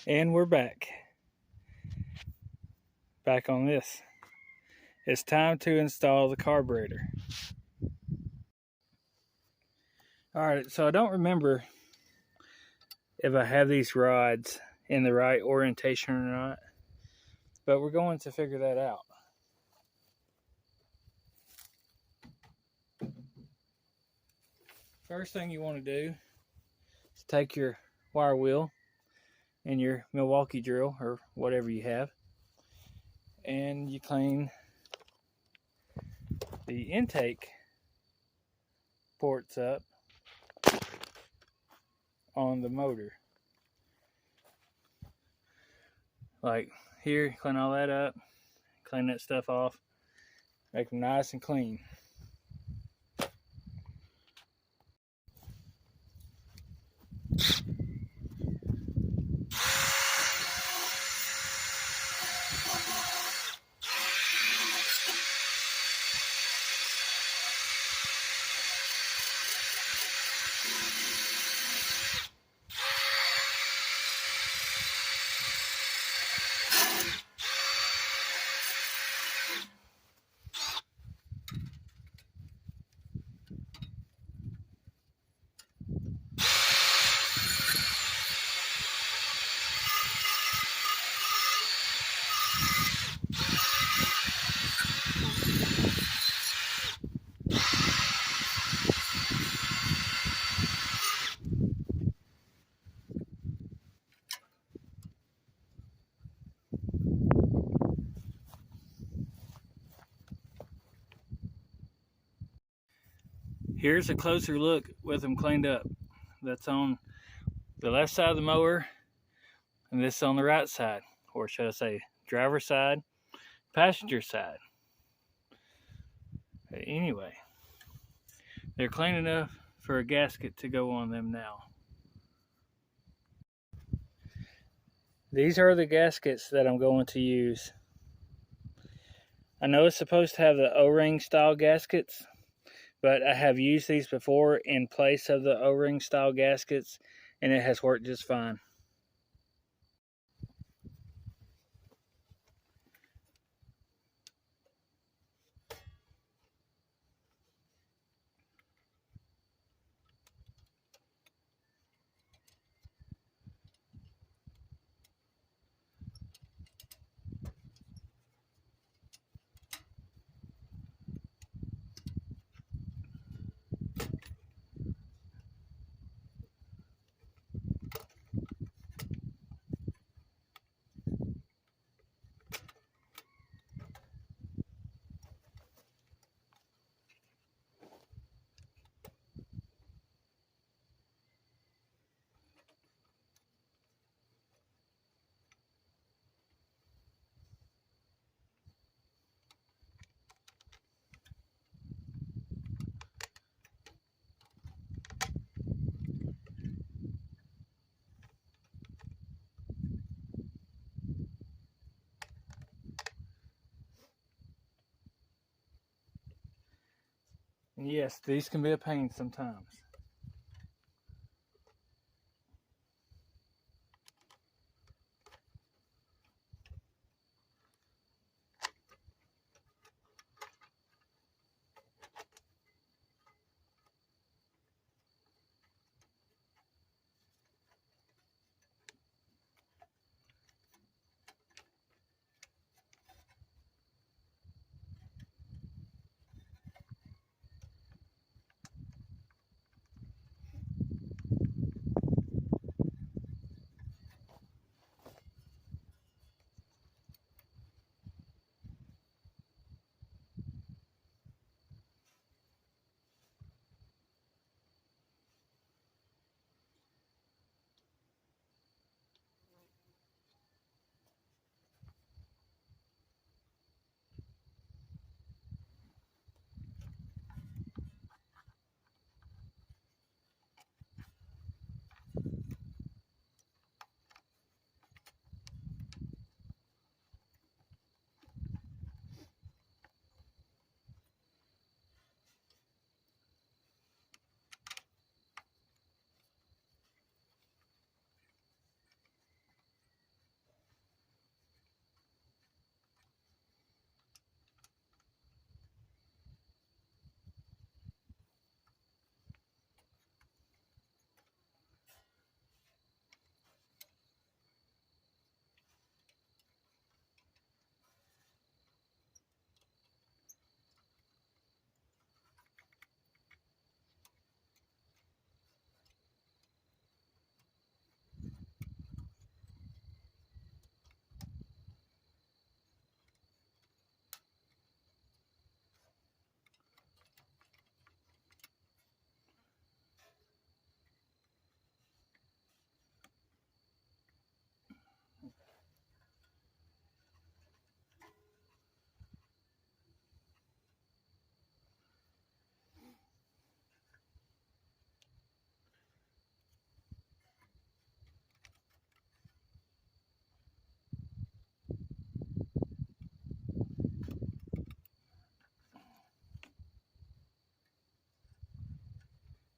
And we're back on this. It's time to install the carburetor. Alright, so I don't remember if I have these rods in the right orientation or not, but we're going to figure that out. First thing you want to do is take your wire wheel and your Milwaukee drill or whatever you have, and you clean the intake ports up on the motor. Like here, clean all that up, clean that stuff off, make them nice and clean. Here's a closer look with them cleaned up. That's on the left side of the mower, and this is on the right side, or should I say driver's side, passenger side. But anyway, they're clean enough for a gasket to go on them now. These are the gaskets that I'm going to use. I know it's supposed to have the O-ring style gaskets, but I have used these before in place of the O-ring style gaskets, and it has worked just fine. And yes, these can be a pain sometimes.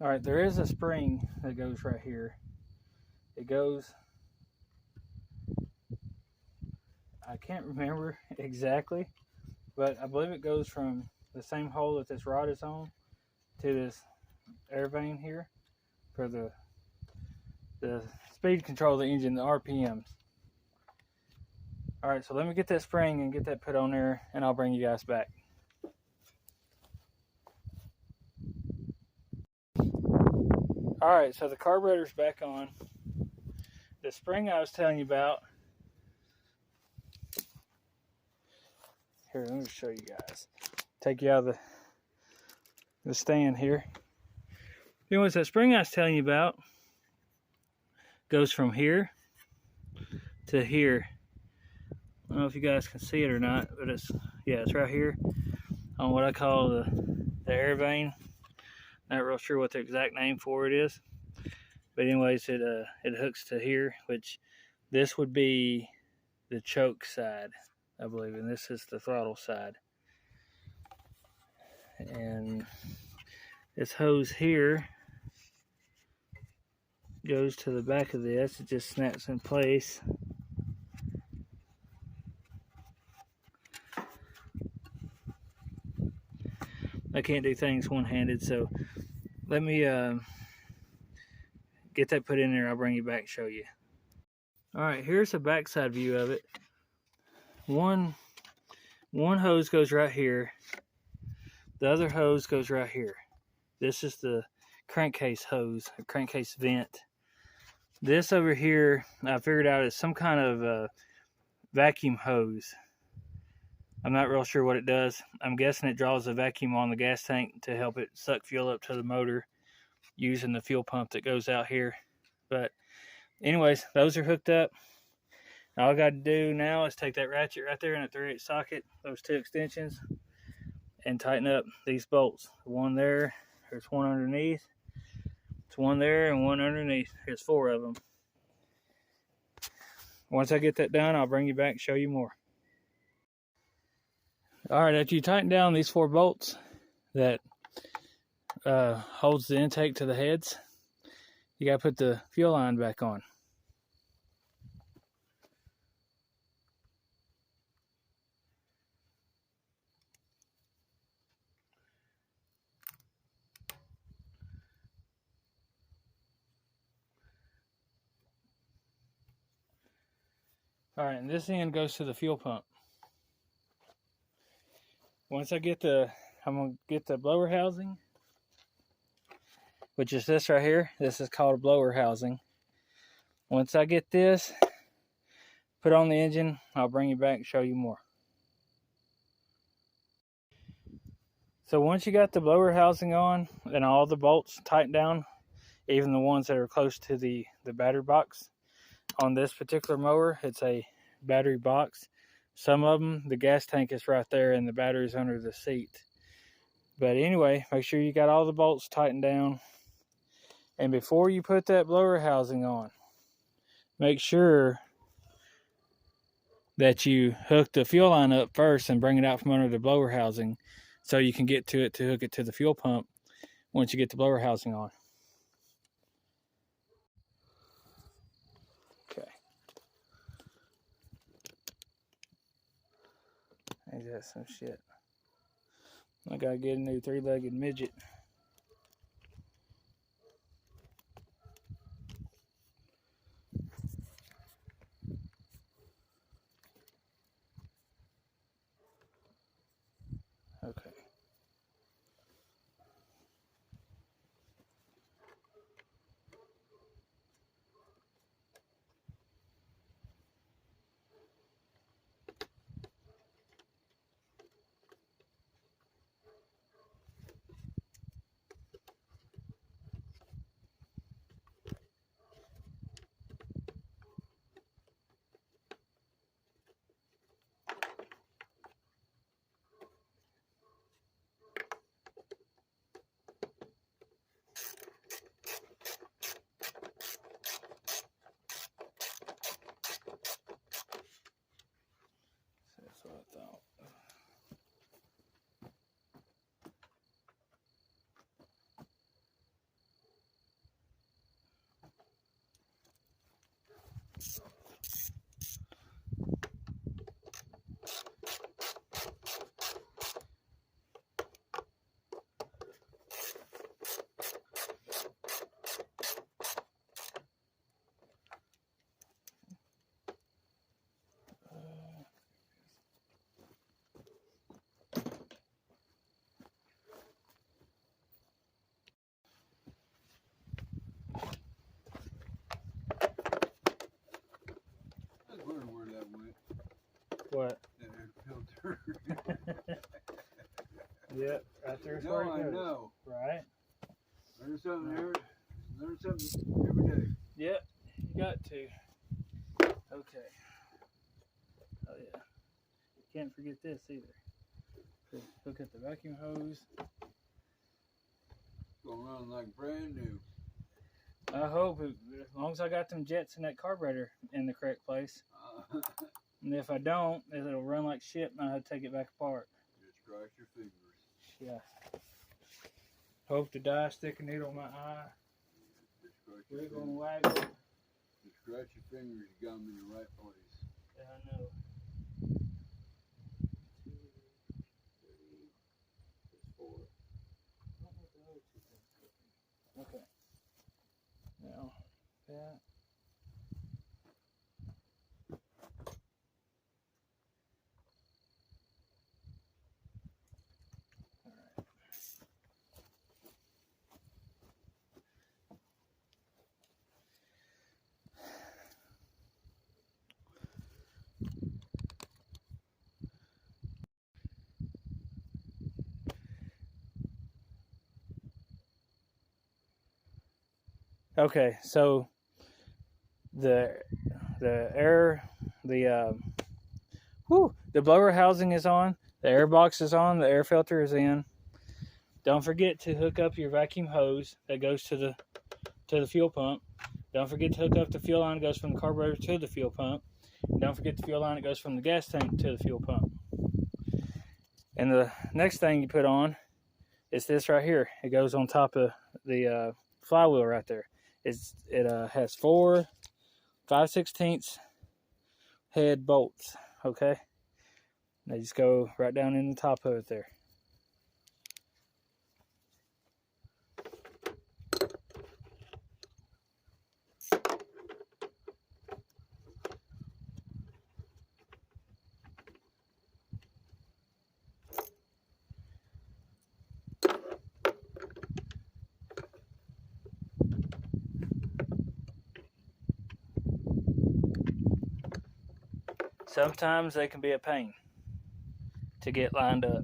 All right, there is a spring that goes right here. It goes, I can't remember exactly, but I believe it goes from the same hole that this rod is on to this air vane here for the speed control of the engine, the RPMs. All right, so let me get that spring and get that put on there, and I'll bring you guys back. All right, so the carburetor's back on. The spring I was telling you about, here, let me show you guys. Take you out of the stand here. Anyways, that spring I was telling you about goes from here to here. I don't know if you guys can see it or not, but it's right here on what I call the air vane. Not real sure what the exact name for it is, but anyways, it hooks to here, which this would be the choke side, I believe, and this is the throttle side. And this hose here goes to the back of this. It just snaps in place. I can't do things one-handed, so let me get that put in there. I'll bring you back and show you. All right, here's the backside view of it. One hose goes right here. The other hose goes right here. This is the crankcase hose, a crankcase vent. This over here, I figured out, is some kind of vacuum hose. I'm not real sure what it does. I'm guessing it draws a vacuum on the gas tank to help it suck fuel up to the motor using the fuel pump that goes out here. But anyways, those are hooked up. All I got to do now is take that ratchet right there in a 3/8 socket, those two extensions, and tighten up these bolts. One there, there's one underneath. There's one there and one underneath. There's 4 of them. Once I get that done, I'll bring you back and show you more. All right, after you tighten down these 4 bolts that holds the intake to the heads, you got to put the fuel line back on. All right, and this end goes to the fuel pump. Once I get I'm gonna get the blower housing, which is this right here. This is called a blower housing. Once I get this put on the engine, I'll bring you back and show you more. So once you got the blower housing on and all the bolts tightened down, even the ones that are close to the battery box, on this particular mower, it's a battery box. Some of them, the gas tank is right there and the battery's under the seat. But anyway, make sure you got all the bolts tightened down. And before you put that blower housing on, make sure that you hook the fuel line up first and bring it out from under the blower housing so you can get to it to hook it to the fuel pump once you get the blower housing on. Okay. Ain't that some shit? I gotta get a new 3-legged midget. Okay. What? That air filter. Yep, right there's No, where it I goes. know. Right? Learn something learn something every day. Yep, you got to. Okay. Oh yeah. Can't forget this either. Look at the vacuum hose. Going around like brand new. I hope, as long as I got them jets in that carburetor in the correct place. And if I don't, it'll run like shit and I have to take it back apart. Just cross your fingers. Yeah. Hope to die, stick a needle in my eye. Wiggle and waggle. Just scratch your fingers, you got them in the right place. Yeah, I know. 2, 3, 4. Okay. Now, that. Okay, so the blower housing is on, the air box is on, the air filter is in. Don't forget to hook up your vacuum hose that goes to the fuel pump. Don't forget to hook up the fuel line that goes from the carburetor to the fuel pump. And don't forget the fuel line that goes from the gas tank to the fuel pump. And the next thing you put on is this right here. It goes on top of the flywheel right there. It has 4 5/16 head bolts. Okay, they just go right down in the top of it there. Sometimes they can be a pain to get lined up.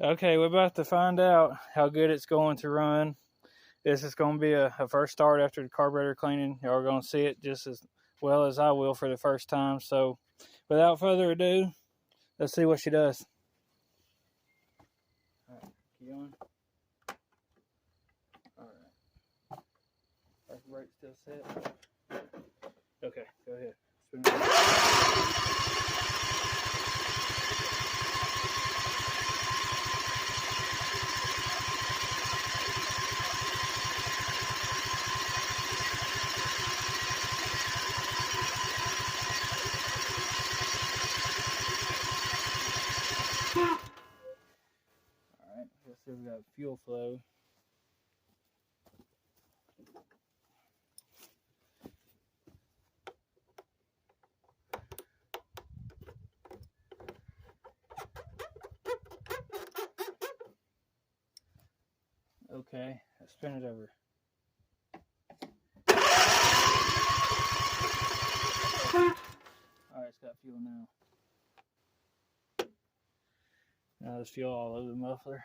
Okay, we're about to find out how good it's going to run. This is going to be a first start after the carburetor cleaning. Y'all are going to see it just as well as I will for the first time. So without further ado, let's see what she does. All right, keep going. All right. Our brake's still set. Okay, go ahead. Spin it. Alright, let's see if we got fuel flow. Okay, let's spin it over. fuel now. Now there's fuel all over the muffler.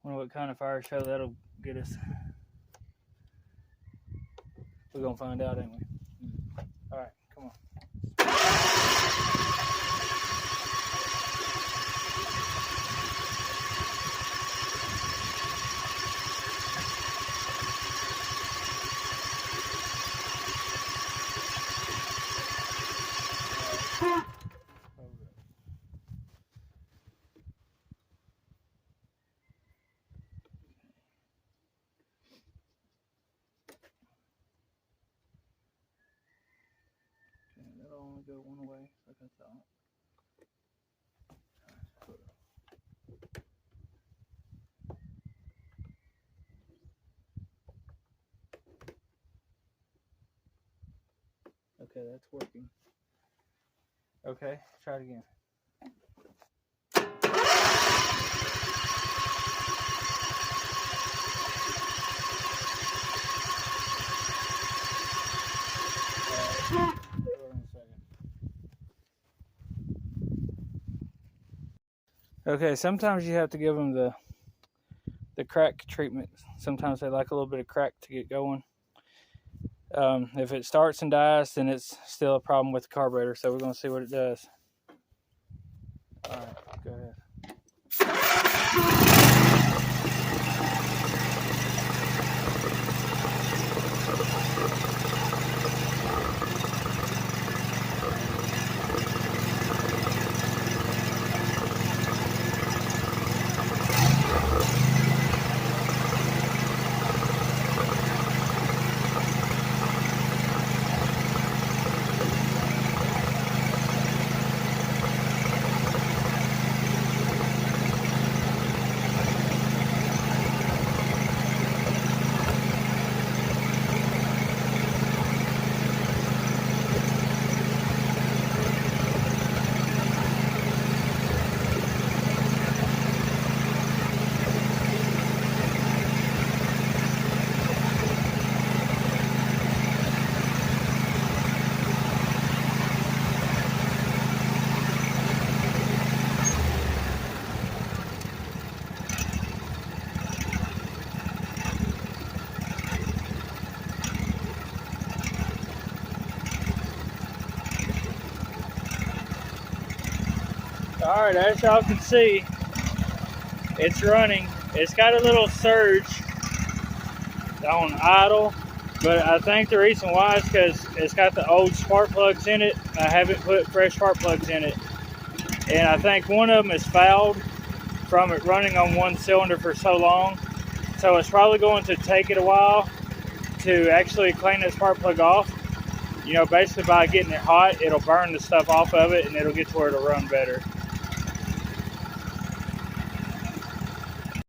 Wonder what kind of fire show that'll get us. We're gonna find out, ain't we? All right, come on. That'll only go one way, like I thought. Okay, that's working. Okay, try it again. Okay, sometimes you have to give them the crack treatment. Sometimes they like a little bit of crack to get going. If it starts and dies, then it's still a problem with the carburetor, so we're going to see what it does. All right, go ahead. All right, as y'all can see, it's running. It's got a little surge on idle, but I think the reason why is because it's got the old spark plugs in it. I haven't put fresh spark plugs in it, and I think one of them is fouled from it running on one cylinder for so long. So it's probably going to take it a while to actually clean that spark plug off. You know, basically by getting it hot, it'll burn the stuff off of it and it'll get to where it'll run better.